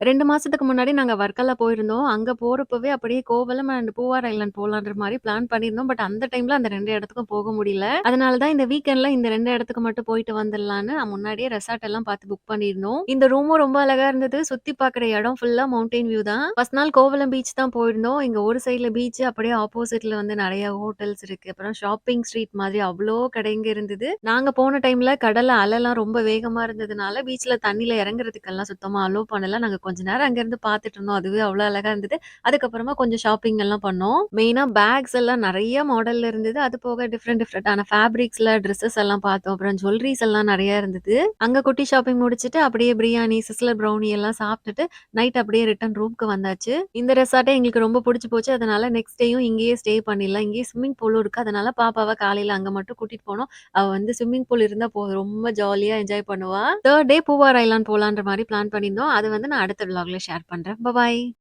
2 மாசத்துக்கு முன்னாடி நாங்க வர்க்கலா போயிருந்தோம். அங்க போறப்பவே அப்படியே கோவளம் அண்ட் பூவார் ஐலாண்ட் போலான்ற மாரி பிளான் பண்ணியிருந்தோம். பட் அந்த டைம்ல அந்த 2 இடத்துக்கும் போக முடியல. அதனால தான் இந்த வீக்கெண்ட்ல இந்த 2 இடத்துக்கு மட்டும் போயிட்டு வந்துடலான்னு முன்னாடியே ரெசார்ட் எல்லாம் பார்த்து புக் பண்ணியிருந்தோம். இந்த ரூமும் ரொம்ப அழகா இருந்தது. சுத்தி பார்க்குற இடம் ஃபுல்லா மவுண்டைன் வியூ தான். ஃபர்ஸ்ட் நாள் கோவளம் பீச் தான் போயிருந்தோம். இங்க ஒரு சைடுல பீச் அப்படியே ஆப்போசிட்ல வந்து நெறைய ஹோட்டல்ஸ் இருக்கு. அப்புறம் ஷாப்பிங் ஸ்ட்ரீட் மாதிரி அவ்ளோ கடைங்க இருந்தது. நாங்க போன டைம்ல கடல்ல அலைலாம் ரொம்ப வேகமா இருந்ததுனால, பீச்ல தண்ணீல இறங்குறதுக்கெல்லாம் சுத்தமா அலோ பண்ணல. நாங்க கொஞ்ச நேரம் அங்கருந்து பார்த்துட்டு இருந்தோம். அதுவே அவ்ளோ அழகா இருந்தது. அதுக்கப்புறமா கொஞ்சம் ஷாப்பிங் எல்லாம் பண்ணோம். மெயினா பேக்ஸ் எல்லாம் நெறைய மாடல்ல இருந்தது. அது போக டிஃபரெண்டான ஃபேப்ரிக்ஸ்ல ட்ரெஸஸ் எல்லாம் பார்த்தோம். அப்புறம் ஜுவல்லரீஸ் எல்லாம் நெறைய இருந்தது. அங்க குட்டி ஷாப்பிங் முடிச்சுட்டு அப்படியே பிரியாணி, சிஸ்லர் ப்ரௌனி எல்லாம் சாப்ட்டுட்டு நைட் அப்படியே ரிட்டர்ன் ரூம்க்கு வந்தாச்சு. இந்த ரெசார்ட்டே எங்களுக்கு ரொம்ப புடிச்சு போச்சு. அதனால நெக்ஸ்ட் டேயும் இங்கேயே ஸ்டே பண்ணிடலாம். இங்கேயே ஸ்விம்மிங் பூலும் இருக்கு. அதனால பாப்பாவ காலையில அங்க மட்டும் கூட்டிட்டு போனோம். அவ வந்து ஸ்விம்மிங் பூல் இருந்தா போதும் ரொம்ப ஜாலியா என்ஜாய் பண்ணுவா. 3 டே பூவார் ஐலாண்ட் போலான்ற மாரி பிளான் பண்ணியிருந்தோம். அது வந்து நான் அடுத்த விளாக்ல ஷேர் பண்றேன். பபாய்.